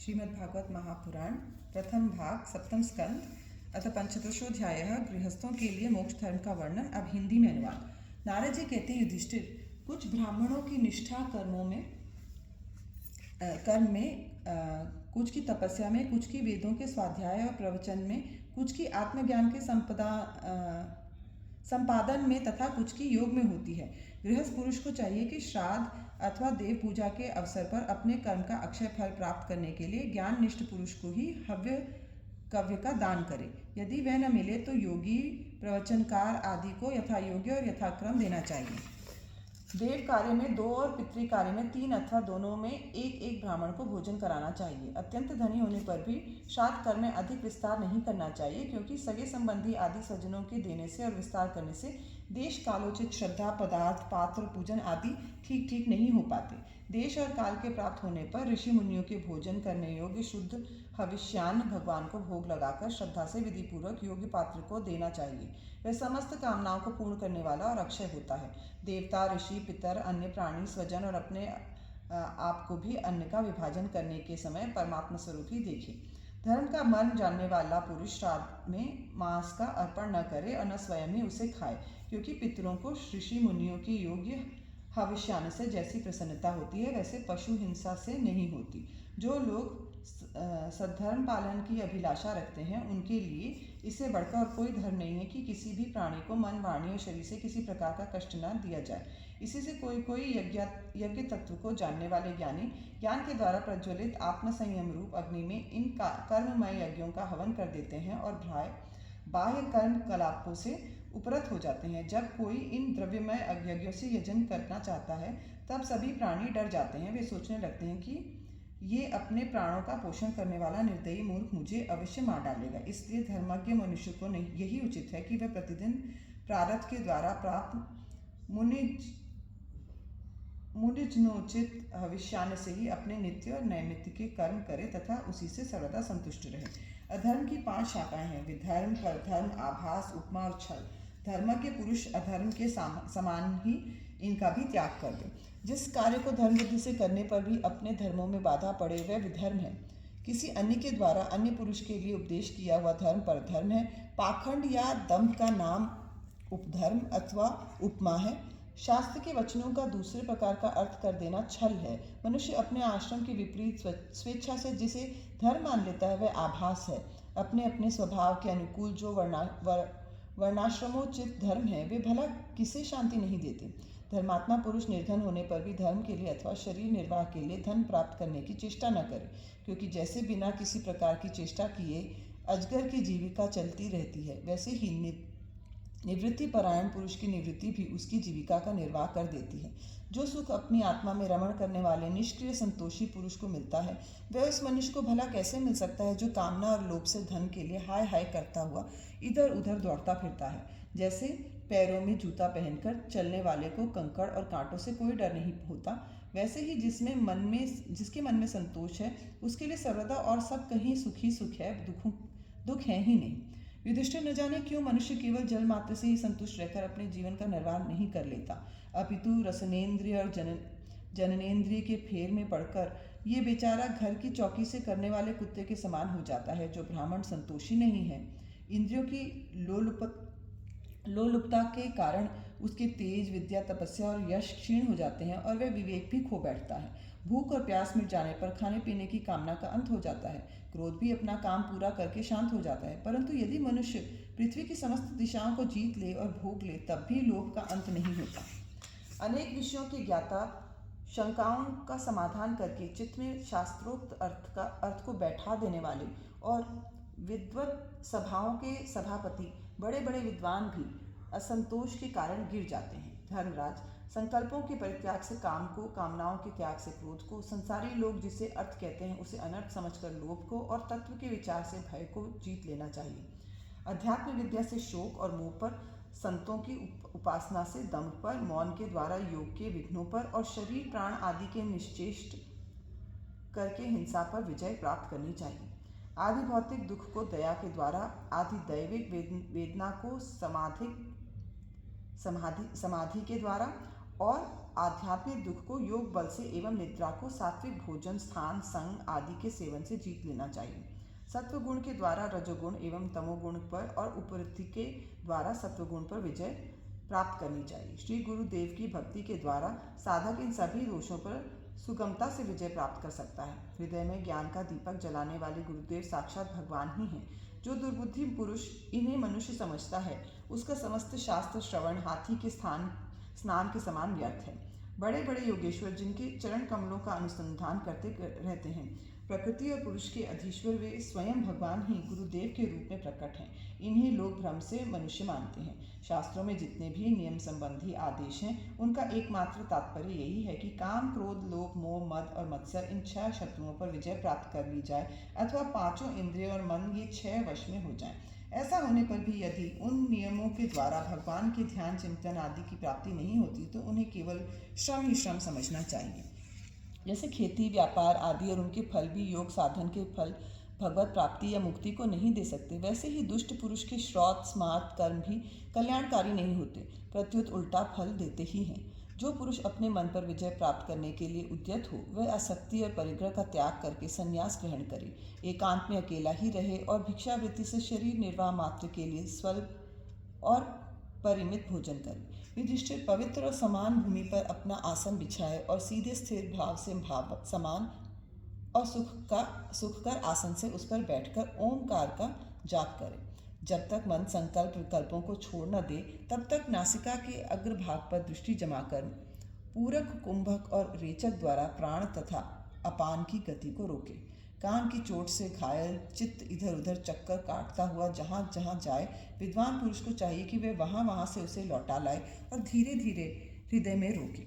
श्रीमद्भागवत महापुराण प्रथम भाग सप्तम स्कंद अथ पंचदशोध्याय गृहस्थों के लिए मोक्ष धर्म का वर्णन। अब हिंदी में अनुवाद। नारद जी कहते हैं, युधिष्ठिर, कुछ ब्राह्मणों की निष्ठा कर्म में, कुछ की तपस्या में, कुछ की वेदों के स्वाध्याय और प्रवचन में, कुछ की आत्मज्ञान के संपादन में तथा कुछ की योग में होती है। गृहस्थ पुरुष को चाहिए कि श्राद्ध अथवा देव पूजा के अवसर पर अपने कर्म का अक्षय फल प्राप्त करने के लिए ज्ञान निष्ठ पुरुष को ही हव्य कव्य का दान करे। यदि वह न मिले तो योगी, प्रवचनकार आदि को यथा योग्य और यथाक्रम देना चाहिए। देव कार्य में 2 और पितृ कार्य में 3 अथवा दोनों में एक ब्राह्मण को भोजन कराना चाहिए। अत्यंत धनी होने पर भी श्राद्ध कर्म में अधिक विस्तार नहीं करना चाहिए, क्योंकि सगे संबंधी आदि स्वजनों के देने से और विस्तार करने से देश कालोचित श्रद्धा, पदार्थ, पात्र, पूजन आदि ठीक नहीं हो पाते। देश और काल के प्राप्त होने पर ऋषि मुनियों के भोजन करने योग्य शुद्ध हविष्यान्न भगवान को भोग लगाकर श्रद्धा से विधि पूर्वक योग्य पात्र को देना चाहिए। वह समस्त कामनाओं को पूर्ण करने वाला और अक्षय होता है। देवता, ऋषि, पितर, अन्य प्राणी, स्वजन और अपने आप को भी अन्न का विभाजन करने के समय परमात्मा स्वरूप ही देखे। धर्म का मर्म जानने वाला पुरुष श्राद्ध में मांस का अर्पण न करे और न स्वयं ही उसे खाए, क्योंकि पितरों को ऋषि मुनियों की योग्य हविष्यान्न से जैसी प्रसन्नता होती है वैसे पशु हिंसा से नहीं होती। जो लोग सद्धर्म पालन की अभिलाषा रखते हैं उनके लिए इससे बढ़कर और कोई धर्म नहीं है कि किसी भी प्राणी को मन, वाणी और शरीर से किसी प्रकार का कष्ट न दिया जाए। इसी से कोई यज्ञ तत्व को जानने वाले ज्ञानी ज्ञान के द्वारा प्रज्वलित आत्मसंयम रूप अग्नि में इन कर्ममय यज्ञों का हवन कर देते हैं और बाह्य कर्म कलापों से उपरत हो जाते हैं। जब कोई इन द्रव्यमय यज्ञों से यजन करना चाहता है तब सभी प्राणी डर जाते हैं। वे सोचने लगते हैं कि ये अपने प्राणों का पोषण करने वाला निर्दयी मूर्ख मुझे अवश्य मार डालेगा। इसलिए धर्मज्ञ मनुष्य को यही उचित है कि वह प्रतिदिन प्रारब्ध के द्वारा प्राप्त मुनिजनोचित हविष्यान्न से ही अपने नित्य और नैमित्तिक के कर्म करे तथा उसी से सर्वदा संतुष्ट रहे। अधर्म की 5 शाखाएं हैं: विधर्म, परधर्म, आभास, उपमा और छल। धर्मज्ञ पुरुष अधर्म के समान ही इनका भी त्याग कर दे। जिस कार्य को धर्म बुद्धि से करने पर भी अपने धर्मों में बाधा पड़े वह विधर्म है। किसी अन्य के द्वारा अन्य पुरुष के लिए उपदेश किया हुआ धर्म परधर्म है। पाखंड या दंभ का नाम उपधर्म अथवा उपमा है। शास्त्र के वचनों का दूसरे प्रकार का अर्थ कर देना छल है। मनुष्य अपने आश्रम के विपरीत स्वेच्छा से जिसे धर्म मान लेता है वह आभास है। अपने अपने स्वभाव के अनुकूल जो वर्णाश्रमोचित धर्म है वे भला किसे शांति नहीं देते। धर्मात्मा पुरुष निर्धन होने पर भी धर्म के लिए अथवा शरीर निर्वाह के लिए धन प्राप्त करने की चेष्टा न करे, क्योंकि जैसे बिना किसी प्रकार की चेष्टा किए अजगर की जीविका चलती रहती है, वैसे ही निवृत्ति परायण पुरुष की निवृत्ति भी उसकी जीविका का निर्वाह कर देती है। जो सुख अपनी आत्मा में रमण करने वाले निष्क्रिय संतोषी पुरुष को मिलता है वह उस मनुष्य को भला कैसे मिल सकता है जो कामना और लोभ से धन के लिए हाय हाय करता हुआ इधर उधर दौड़ता फिरता है। जैसे पैरों में जूता पहनकर चलने वाले को कंकड़ और कांटों से कोई डर नहीं होता, वैसे ही जिसके मन में संतोष है उसके लिए सर्वदा और सब कहीं सुख ही सुख है, दुख है ही नहीं। युधिष्ठिर, न जाने क्यों मनुष्य केवल जल मात्र से ही संतुष्ट रहकर अपने जीवन का निर्वाह नहीं कर लेता, अपितु रसनेन्द्रिय और जननेन्द्रिय के फेर में पड़कर ये बेचारा घर की चौकी से करने वाले कुत्ते के समान हो जाता है। जो ब्राह्मण संतोषी नहीं है, इंद्रियों की लोलुपता के कारण उसके तेज, विद्या, तपस्या और यश क्षीण हो जाते हैं और वह विवेक भी खो बैठता है। भूख और प्यास मिट जाने पर खाने पीने की कामना का अंत हो जाता है। क्रोध भी अपना काम पूरा करके शांत हो जाता है। परंतु यदि मनुष्य पृथ्वी की समस्त दिशाओं को जीत ले और भोग ले तब भी लोभ का अंत नहीं होता। अनेक विषयों के ज्ञाता शंकाओं का समाधान करके चित्त में शास्त्रोक्त अर्थ को बैठा देने वाले और विद्वत सभाओं के सभापति बड़े बड़े विद्वान भी असंतोष के कारण गिर जाते हैं। धर्मराज, संकल्पों के परित्याग से काम को, कामनाओं के त्याग से क्रोध को, संसारी लोग जिसे अर्थ कहते हैं उसे अनर्थ समझकर लोभ को और तत्व के विचार से भय को जीत लेना चाहिए। अध्यात्म विद्या से शोक और मोह पर, संतों की उपासना से दंभ पर, मौन के द्वारा योग के विघ्नों पर और शरीर प्राण आदि के निश्चेष्ट करके हिंसा पर विजय प्राप्त करनी चाहिए। आदि भौतिक दुख को दया के द्वारा, आदि दैविक वेदना को समाधि के द्वारा और आध्यात्मिक दुख को योग बल से एवं निद्रा को सात्विक भोजन, स्थान, संग आदि के सेवन से जीत लेना चाहिए। सत्व गुण के द्वारा रजोगुण एवं तमोगुण पर और उपरति के द्वारा सत्वगुण पर विजय प्राप्त करनी चाहिए। श्री गुरुदेव की भक्ति के द्वारा साधक इन सभी दोषों पर सुगमता से विजय प्राप्त कर सकता है। हृदय में ज्ञान का दीपक जलाने वाले गुरुदेव साक्षात भगवान ही हैं। जो दुर्बुद्धि पुरुष इन्हें मनुष्य समझता है, उसका समस्त शास्त्र श्रवण हाथी के स्नान के समान व्यर्थ है। बड़े बड़े योगेश्वर जिनके चरण कमलों का अनुसंधान करते रहते हैं, प्रकृति और पुरुष के अधीश्वर वे स्वयं भगवान ही गुरुदेव के रूप में प्रकट हैं। इन्हें लोग भ्रम से मनुष्य मानते हैं। शास्त्रों में जितने भी नियम संबंधी आदेश हैं, उनका एकमात्र तात्पर्य यही है कि काम, क्रोध, लोभ, मोह, मद और मत्सर इन 6 शत्रुओं पर विजय प्राप्त कर ली जाए अथवा 5 इंद्रिय और मन ये 6 वश में हो जाएं। ऐसा होने पर भी यदि उन नियमों के द्वारा भगवान के ध्यान, चिंतन आदि की प्राप्ति नहीं होती तो उन्हें केवल श्रम ही श्रम समझना चाहिए। जैसे खेती, व्यापार आदि और उनके फल भी योग साधन के फल भगवत प्राप्ति या मुक्ति को नहीं दे सकते, वैसे ही दुष्ट पुरुष के श्रौत स्मार्त कर्म भी कल्याणकारी नहीं होते, प्रत्युत उल्टा फल देते ही हैं। जो पुरुष अपने मन पर विजय प्राप्त करने के लिए उद्यत हो, वह आसक्ति और परिग्रह का त्याग करके संन्यास ग्रहण करे, एकांत में अकेला ही रहे और भिक्षावृत्ति से शरीर निर्वाह मात्र के लिए स्वल्प और परिमित भोजन करे। युधिष्ठिर पवित्र और समान भूमि पर अपना आसन बिछाए और सीधे स्थिर भाव से समान और सुखकर आसन से उस पर बैठकर ओंकार का जाप करे। जब तक मन संकल्प विकल्पों को छोड़ न दे, तब तक नासिका के अग्रभाग पर दृष्टि जमाकर पूरक, कुंभक और रेचक द्वारा प्राण तथा अपान की गति को रोके। कान की चोट से घायल चित्त इधर उधर चक्कर काटता हुआ जहाँ जहाँ जाए, विद्वान पुरुष को चाहिए कि वे वहाँ से उसे लौटा लाए और धीरे धीरे हृदय में रोके।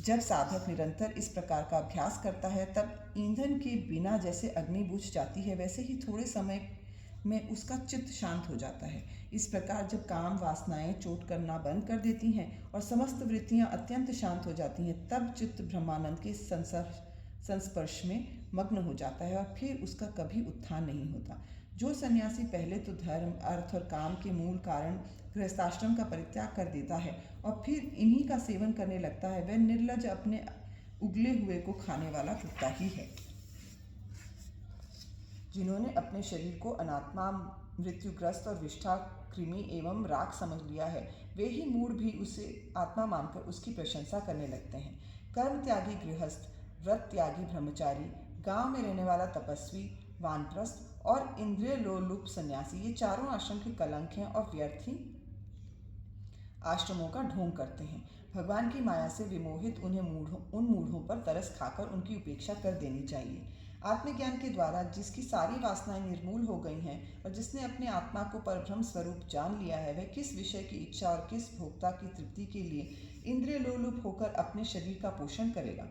जब साधक निरंतर इस प्रकार का अभ्यास करता है, तब ईंधन के बिना जैसे अग्नि बुझ जाती है, वैसे ही थोड़े समय में उसका चित्त शांत हो जाता है। इस प्रकार जब काम वासनाएं चोट करना बंद कर देती हैं और समस्त वृत्तियां अत्यंत शांत हो जाती हैं, तब चित्त ब्रह्मानंद के संस्पर्श में मग्न हो जाता है और फिर उसका कभी उत्थान नहीं होता। जो सन्यासी पहले तो धर्म, अर्थ और काम के मूल कारण गृहस्थाश्रम का परित्याग कर देता है और फिर इन्हीं का सेवन करने लगता है, वह निर्लज अपने उगले हुए को खाने वाला कुत्ता ही है। जिन्होंने अपने शरीर को अनात्मा, मृत्युग्रस्त और विष्ठा, कृमि एवं राख समझ लिया है, वे ही मूढ़ भी उसे आत्मा मानकर उसकी प्रशंसा करने लगते हैं। कर्म त्यागी गृहस्थ, व्रत त्यागी ब्रह्मचारी, गांव में रहने वाला तपस्वी, वानप्रस्थ और इंद्रिय लोलुप सन्यासी, ये चारों आश्रम के कलंक हैं और व्यर्थी आश्रमों का ढोंग करते हैं। भगवान की माया से विमोहित उन मूढ़ों पर तरस खाकर उनकी उपेक्षा कर देनी चाहिए। आत्मज्ञान के द्वारा जिसकी सारी वासनाएं निर्मूल हो गई हैं और जिसने अपने आत्मा को परब्रह्म स्वरूप जान लिया है, वह किस विषय की इच्छा और किस भोक्ता की तृप्ति के लिए इंद्रिय लोलुप होकर अपने शरीर का पोषण करेगा।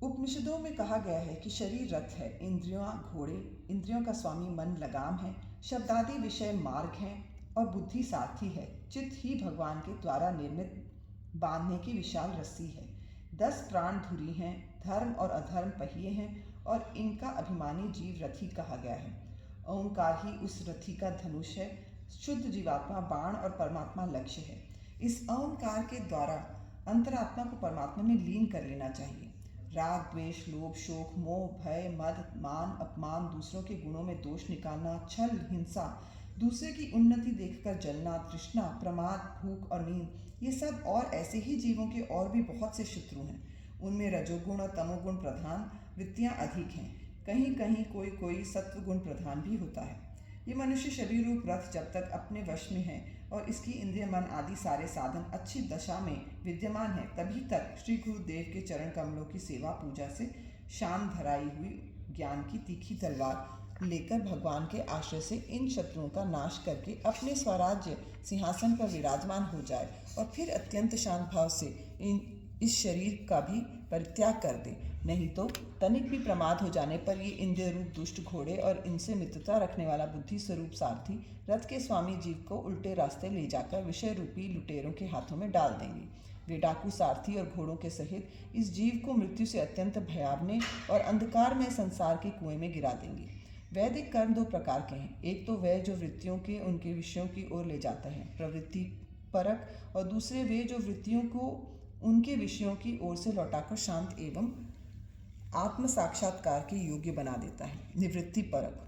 उपनिषदों में कहा गया है कि शरीर रथ है, इंद्रियां घोड़े, इंद्रियों का स्वामी मन लगाम है, शब्दादि विषय मार्ग हैं और बुद्धि सारथी है, चित्त ही भगवान के द्वारा निर्मित बांधने की विशाल रस्सी है। 10 प्राण धुरी हैं, धर्म और अधर्म पहिए हैं और इनका अभिमानी जीव रथी कहा गया है। ओंकार ही उस रथी का धनुष है, शुद्ध जीवात्मा बाण और परमात्मा लक्ष्य है। इस ओंकार के द्वारा अंतरात्मा को परमात्मा में लीन कर लेना चाहिए। राग, द्वेष, लोभ, शोक, मोह, भय, मद, मान, अपमान, दूसरों के गुणों में दोष निकालना, छल, हिंसा, दूसरे की उन्नति देखकर जलना, तृष्णा, प्रमाद, भूख और नींद, ये सब और ऐसे ही जीवों के और भी बहुत से शत्रु हैं। उनमें रजोगुण और तमोगुण प्रधान वृत्तियां अधिक हैं, कहीं कहीं कोई सत्वगुण प्रधान भी होता है। ये मनुष्य शरीर रूप रथ जब तक अपने वश में है और इसकी इंद्रिय, मन आदि सारे साधन अच्छी दशा में विद्यमान है, तभी तक श्री गुरुदेव के चरण कमलों की सेवा पूजा से शान धराई हुई ज्ञान की तीखी तलवार लेकर भगवान के आश्रय से इन शत्रुओं का नाश करके अपने स्वराज्य सिंहासन पर विराजमान हो जाए और फिर अत्यंत शांत भाव से इस शरीर का भी परित्याग कर दे। नहीं तो तनिक भी प्रमाद हो जाने पर ये इंद्रिय रूप दुष्ट घोड़े और इनसे मित्रता रखने वाला बुद्धि स्वरूप सारथी रथ के स्वामी जीव को उल्टे रास्ते ले जाकर विषय रूपी लुटेरों के हाथों में डाल देंगे। वे डाकू सारथी और घोड़ों के सहित इस जीव को मृत्यु से अत्यंत भयावने और अंधकार में संसार के कुएं में गिरा देंगे। वैदिक कर्म 2 प्रकार के हैं। एक तो वह जो वृत्तियों के उनके विषयों की ओर ले जाता है, प्रवृत्ति परक, और दूसरे वे जो वृत्तियों को उनके विषयों की ओर से लौटाकर शांत एवं आत्म साक्षात्कार के योग्य बना देता है। निवृत्ति परक।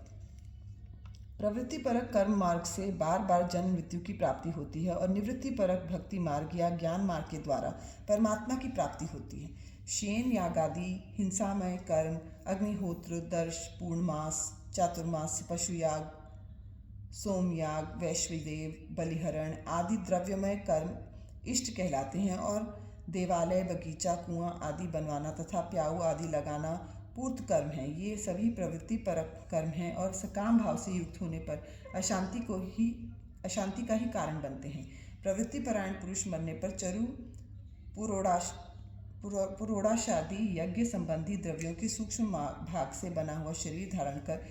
प्रवृत्ति परक कर्म मार्ग से बार बार जन्म मृत्यु की प्राप्ति होती है और निवृत्ति परक भक्ति मार्ग या ज्ञान मार्ग के द्वारा परमात्मा की प्राप्ति होती है। शेन यागादि हिंसामय कर्म, अग्निहोत्र, दर्श, पूर्णमास, चातुर्मास, पशुयाग, सोमयाग, वैश्विदेव, बलिहरण आदि द्रव्यमय कर्म इष्ट कहलाते हैं और देवालय, बगीचा, कुआं आदि बनवाना तथा प्याऊ आदि लगाना पूर्त कर्म है। ये सभी प्रवृत्ति परक कर्म हैं और सकाम भाव से युक्त होने पर अशांति का ही कारण बनते हैं। प्रवृत्ति परायण पुरुष मरने पर चरु पुरोड़ाशादि यज्ञ संबंधी द्रव्यों के सूक्ष्म भाग से बना हुआ शरीर धारण कर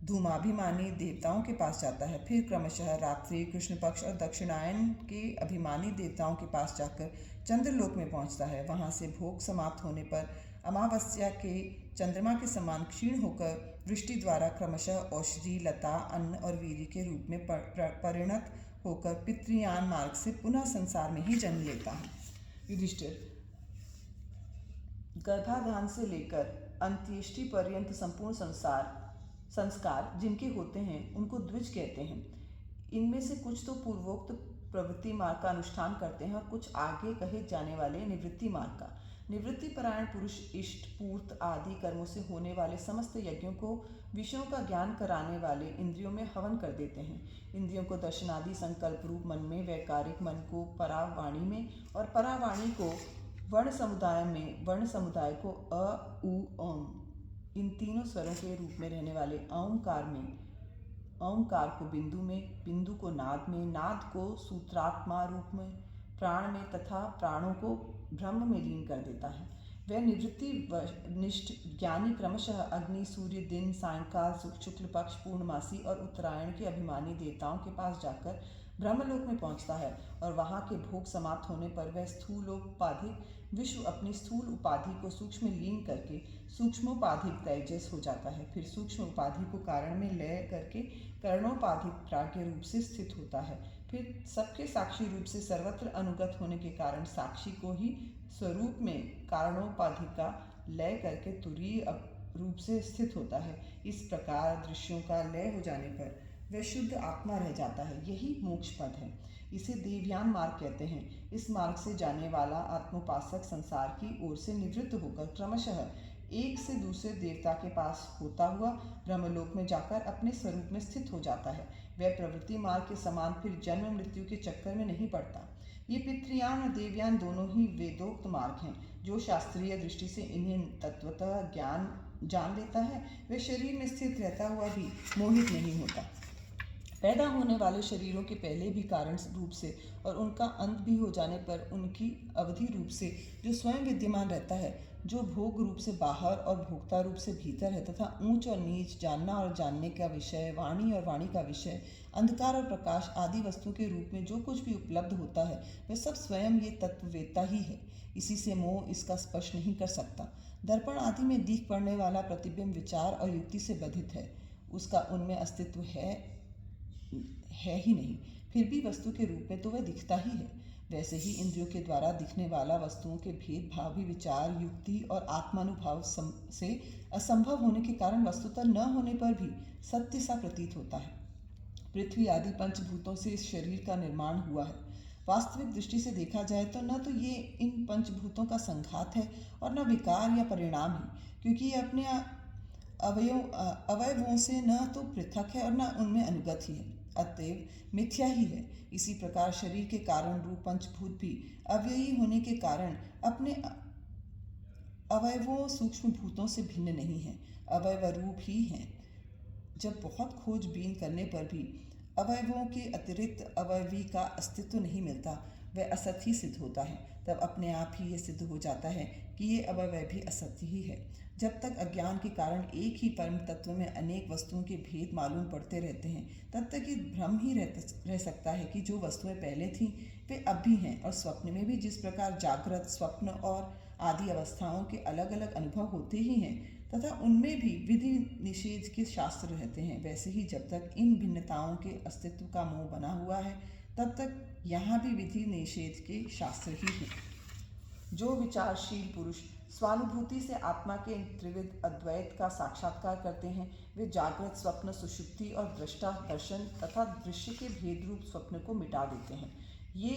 धूमाभिमानी देवताओं के पास जाता है। फिर क्रमशः रात्रि, कृष्ण पक्ष और दक्षिणायन के अभिमानी देवताओं के पास जाकर चंद्रलोक में पहुंचता है। वहां से भोग समाप्त होने पर अमावस्या के चंद्रमा के समान क्षीण होकर वृष्टि द्वारा क्रमशः औषधि, लता, अन्न और वीर्य के रूप में परिणत होकर पितृयान मार्ग से पुनः संसार में ही जन्म लेता है। युधिष्ठिर, गर्भाधान से लेकर अंत्येष्टि पर्यंत संपूर्ण संस्कार जिनके होते हैं उनको द्विज कहते हैं। इनमें से कुछ तो पूर्वोक्त प्रवृत्ति मार्ग का अनुष्ठान करते हैं और कुछ आगे कहे जाने वाले निवृत्ति मार्ग का। निवृत्ति परायण पुरुष इष्ट, पूर्त आदि कर्मों से होने वाले समस्त यज्ञों को विषयों का ज्ञान कराने वाले इंद्रियों में हवन कर देते हैं। इंद्रियों को दर्शनादि संकल्प रूप मन में, वैकारिक मन को परावाणी में और परावाणी को वर्ण समुदाय को अ, उ, ओम इन तीनों स्वरों के रूप में रहने वाले ओंकार में, ओंकार को बिंदु में, बिंदु को नाद में, नाद को सूत्रात्मा रूप में, प्राण में तथा प्राणों को ब्रह्म में लीन कर देता है। वह निवृत्ति निष्ठ ज्ञानी क्रमशः अग्नि, सूर्य, दिन, सायंकाल, शुक्ल पक्ष, पूर्णमासी और उत्तरायण के अभिमानी देवताओं के पास जाकर ब्रह्मलोक में पहुंचता है और वहां के भोग समाप्त होने पर वह स्थूलोपाधिक विश्व अपनी स्थूल उपाधि को सूक्ष्म में लीन करके सूक्ष्मोपाधिक तेजस हो जाता है। फिर सूक्ष्म उपाधि को कारण में लय करके करणोपाधिक प्राज्ञ रूप से स्थित होता है। फिर सबके साक्षी रूप से सर्वत्र अनुगत होने के कारण साक्षी को ही स्वरूप में कारणोपाधि का लय करके तुरीय रूप से स्थित होता है। इस प्रकार दृश्यों का लय हो जाने पर वह शुद्ध आत्मा रह जाता है। यही मोक्ष पद है। इसे देवयान मार्ग कहते हैं। इस मार्ग से जाने वाला आत्मोपासक संसार की ओर से निवृत्त होकर क्रमशः एक से दूसरे देवता के पास होता हुआ ब्रह्मलोक में जाकर अपने स्वरूप में स्थित हो जाता है। वह प्रवृत्ति मार्ग के समान फिर जन्म मृत्यु के चक्कर में नहीं पड़ता। ये पितृयान और देवयान दोनों ही वेदोक्त मार्ग हैं। जो शास्त्रीय दृष्टि से इन्हें तत्वतः ज्ञान जान लेता है वह शरीर में स्थित रहता हुआ भी मोहित नहीं होता। पैदा होने वाले शरीरों के पहले भी कारण रूप से और उनका अंत भी हो जाने पर उनकी अवधि रूप से जो स्वयं विद्यमान रहता है, जो भोग रूप से बाहर और भोक्ता रूप से भीतर है तथा ऊंच और नीच, जानना और जानने का विषय, वाणी और वाणी का विषय, अंधकार और प्रकाश आदि वस्तु के रूप में जो कुछ भी उपलब्ध होता है वह सब स्वयं ये तत्ववेत्ता ही है। इसी से मोह इसका स्पर्श नहीं कर सकता। दर्पण आदि में दिख पड़ने वाला प्रतिबिंब विचार और युक्ति से बधित है, उसका उनमें अस्तित्व है ही नहीं, फिर भी वस्तु के रूप में तो वह दिखता ही है। वैसे ही इंद्रियों के द्वारा दिखने वाला वस्तुओं के भेदभाव भी विचार, युक्ति और आत्मानुभाव से असंभव होने के कारण वस्तुतः न होने पर भी सत्य सा प्रतीत होता है। पृथ्वी आदि पंचभूतों से इस शरीर का निर्माण हुआ है। वास्तविक दृष्टि से देखा जाए तो न तो ये इन पंचभूतों का संघात है और न विकार या परिणाम है, क्योंकि ये अपने अवयवों से न तो पृथक है और न उनमें अनुगत ही है, अतएव मिथ्या ही है। इसी प्रकार शरीर के कारण रूप पंचभूत भी अव्ययी होने के कारण अपने अवयवों सूक्ष्म भूतों से भिन्न नहीं है, अवयव रूप ही हैं। जब बहुत खोजबीन करने पर भी अवयवों के अतिरिक्त अवयवी का अस्तित्व नहीं मिलता, वह असत ही सिद्ध होता है। तब अपने आप ही यह सिद्ध हो जाता है कि ये अवयव भी असत्य ही है। जब तक अज्ञान के कारण एक ही परम तत्व में अनेक वस्तुओं के भेद मालूम पड़ते रहते हैं, तब तक ये भ्रम ही रह सकता है कि जो वस्तुएं पहले थीं वे अब भी हैं। और स्वप्न में भी जिस प्रकार जागृत, स्वप्न और आदि अवस्थाओं के अलग अलग अनुभव होते ही हैं तथा उनमें भी विधि निषेध के शास्त्र रहते हैं, वैसे ही जब तक इन भिन्नताओं के अस्तित्व का मोह बना हुआ है तब तक यहाँ भी विधि निषेध के शास्त्र ही हैं। जो विचारशील पुरुष स्वानुभूति से आत्मा के त्रिविध अद्वैत का साक्षात्कार करते हैं, वे जागृत, स्वप्न, सुषुप्ति और दृष्टा दर्शन तथा दृश्य के भेद रूप स्वप्न को मिटा देते हैं। ये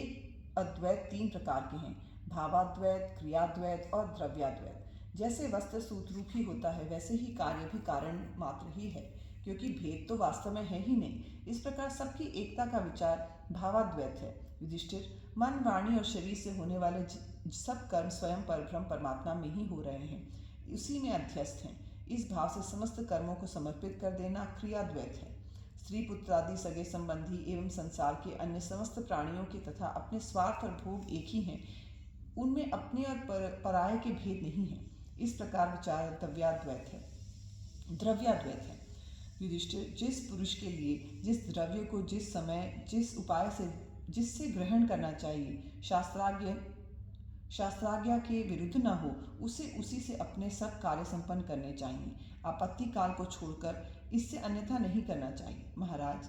अद्वैत 3 प्रकार के हैं: भावाद्वैत, क्रियाद्वैत और द्रव्याद्वैत। जैसे वस्त्र सूत्ररूपी होता है, वैसे ही कार्य भी कारण मात्र ही है, क्योंकि भेद तो वास्तव में है ही नहीं। इस प्रकार सबकी एकता का विचार भावाद्वैत है। युधिष्ठिर, मन, वाणी और शरीर से होने वाले सब कर्म स्वयं परब्रह्म परमात्मा में ही हो रहे हैं, उसी में अध्यस्त हैं। इस भाव से समस्त कर्मों को समर्पित कर देना क्रियाद्वैत है। स्त्री पुत्र आदि सगे संबंधी एवं संसार के अन्य समस्त प्राणियों के तथा अपने स्वार्थ और भोग एक ही हैं, उनमें अपने और पराये के भेद नहीं है। इस प्रकार विचार द्रव्याद्वैत है। द्रव्याद्वैत है। युधिष्ठिर, जिस पुरुष के लिए जिस द्रव्य को जिस समय जिस उपाय से जिससे ग्रहण करना चाहिए, शास्त्राज्ञा के विरुद्ध न हो, उसे उसी से अपने सब कार्य संपन्न करने चाहिए। आपत्ति काल को छोड़कर इससे अन्यथा नहीं करना चाहिए। महाराज,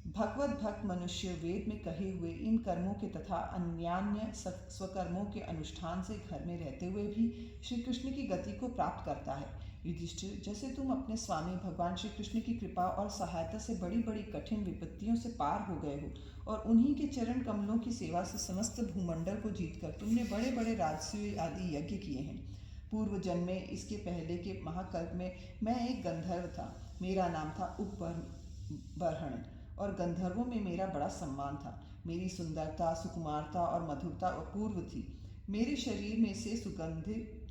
भगवत भक्त मनुष्य वेद में कहे हुए इन कर्मों के तथा अन्यान्य स्वकर्मों के अनुष्ठान से घर में रहते हुए भी श्री कृष्ण की गति को प्राप्त करता है। युधिष्ठिर, जैसे तुम अपने स्वामी भगवान श्री कृष्ण की कृपा और सहायता से बड़ी बड़ी कठिन विपत्तियों से पार हो गए हो और उन्हीं के चरण कमलों की सेवा से समस्त भूमंडल को जीतकर तुमने बड़े बड़े राजसूय आदि यज्ञ किए हैं। पूर्व जन्म में, इसके पहले के महाकल्प में, मैं एक गंधर्व था। मेरा नाम था उपबर्हण और गंधर्वों में मेरा बड़ा सम्मान था। मेरी सुंदरता, सुकुमारता और मधुरता अपूर्व थी। मेरे शरीर में से सुगंधि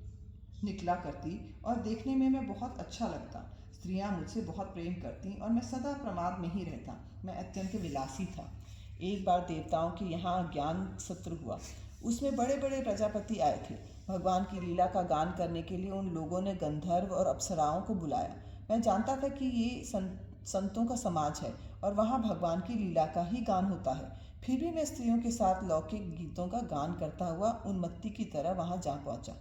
निकला करती और देखने में मैं बहुत अच्छा लगता। स्त्रियां मुझसे बहुत प्रेम करती और मैं सदा प्रमाद में ही रहता। मैं अत्यंत विलासी था। एक बार देवताओं के यहाँ ज्ञान सत्र हुआ। उसमें बड़े बड़े प्रजापति आए थे। भगवान की लीला का गान करने के लिए उन लोगों ने गंधर्व और अप्सराओं को बुलाया। मैं जानता था कि ये संतों का समाज है और वहाँ भगवान की लीला का ही गान होता है। फिर भी मैं स्त्रियों के साथ लौकिक गीतों का गान करता हुआ उन्मत्ती की तरह वहाँ जा पहुँचा।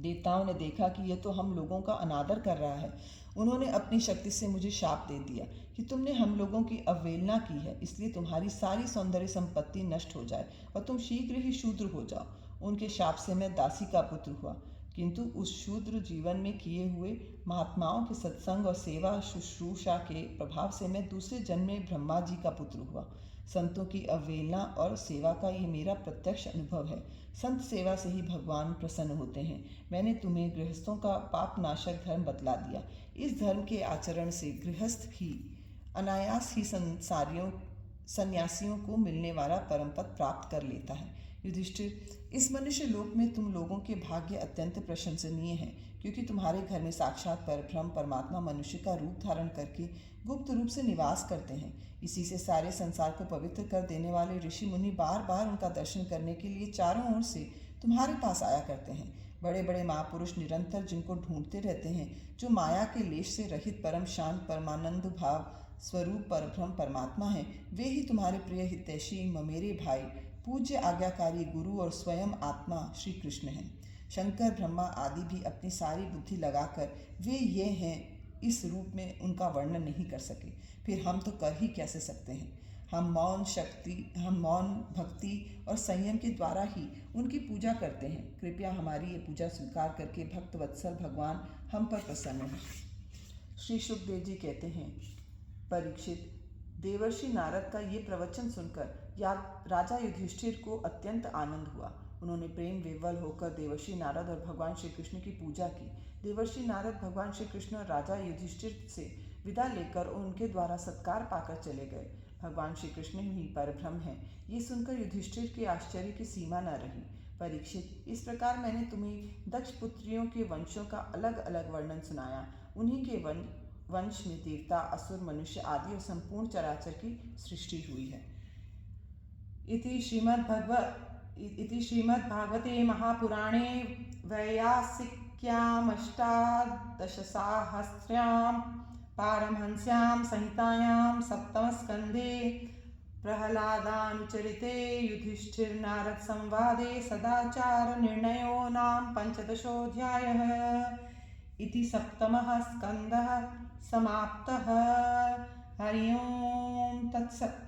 देवताओं ने देखा कि यह तो हम लोगों का अनादर कर रहा है। उन्होंने अपनी शक्ति से मुझे शाप दे दिया कि तुमने हम लोगों की अवहेलना की है, इसलिए तुम्हारी सारी सौंदर्य संपत्ति नष्ट हो जाए और तुम शीघ्र ही शूद्र हो जाओ। उनके शाप से मैं दासी का पुत्र हुआ, किंतु उस शूद्र जीवन में किए हुए महात्माओं के सत्संग और सेवा शुश्रूषा के प्रभाव से मैं दूसरे जन्म में ब्रह्मा जी का पुत्र हुआ। संतों की अवहेलना और सेवा का ये मेरा प्रत्यक्ष अनुभव है। संत सेवा से ही भगवान प्रसन्न होते हैं। मैंने तुम्हें गृहस्थों का पाप नाशक धर्म बतला दिया। इस धर्म के आचरण से गृहस्थ ही अनायास ही सन्यासियों को मिलने वाला परम पद प्राप्त कर लेता है। युधिष्ठिर, इस मनुष्य लोक में तुम लोगों के भाग्य अत्यंत प्रशंसनीय हैं, क्योंकि तुम्हारे घर में साक्षात परब्रह्म परमात्मा मनुष्य का रूप धारण करके गुप्त रूप से निवास करते हैं। इसी से सारे संसार को पवित्र कर देने वाले ऋषि मुनि बार बार उनका दर्शन करने के लिए चारों ओर से तुम्हारे पास आया करते हैं। बड़े बड़े महापुरुष निरंतर जिनको ढूंढते रहते हैं, जो माया के लेश से रहित परम शांत परमानंद भाव स्वरूप परब्रह्म परमात्मा हैं, वे ही तुम्हारे प्रिय हितैषी ममेरे भाई पूज्य आज्ञाकारी गुरु और स्वयं आत्मा श्री कृष्ण हैं। शंकर, ब्रह्मा आदि भी अपनी सारी बुद्धि लगाकर वे ये हैं इस रूप में उनका वर्णन नहीं कर सके, फिर हम तो कर ही कैसे सकते हैं। हम मौन भक्ति और संयम के द्वारा ही उनकी पूजा करते हैं। कृपया हमारी ये पूजा स्वीकार करके भक्त वत्सल भगवान हम पर प्रसन्न हैं। श्री सुखदेव जी कहते हैं, परीक्षित, देवर्षि नारद का ये प्रवचन सुनकर राजा युधिष्ठिर को अत्यंत आनंद हुआ। उन्होंने प्रेम विह्वल होकर देवर्षि नारद और भगवान श्री कृष्ण की पूजा की। देवर्षि नारद भगवान श्री कृष्ण और राजा युधिष्ठिर से विदा लेकर उनके द्वारा सत्कार पाकर चले गए। भगवान श्री कृष्ण ही परब्रह्म हैं, ये सुनकर युधिष्ठिर के आश्चर्य की सीमा न रही। परीक्षित, इस प्रकार मैंने तुम्हें दक्ष पुत्रियों के वंशों का अलग अलग वर्णन सुनाया। उन्हीं के वंश में देवता, असुर, मनुष्य आदि और संपूर्ण चराचर की सृष्टि हुई है। इति श्रीमद्भागवते महापुराणे वैयासिक्याम् अष्टादशसाहस्र्यां पारमहंस्यां संहितायां सप्तमस्कन्धे प्रह्लादानुचरिते युधिष्ठिर-नारद संवादे सदाचार निर्णयो नाम पंचदशोऽध्यायः। इति सप्तमः स्कन्धः समाप्तः। हरि ओं तत्सत्।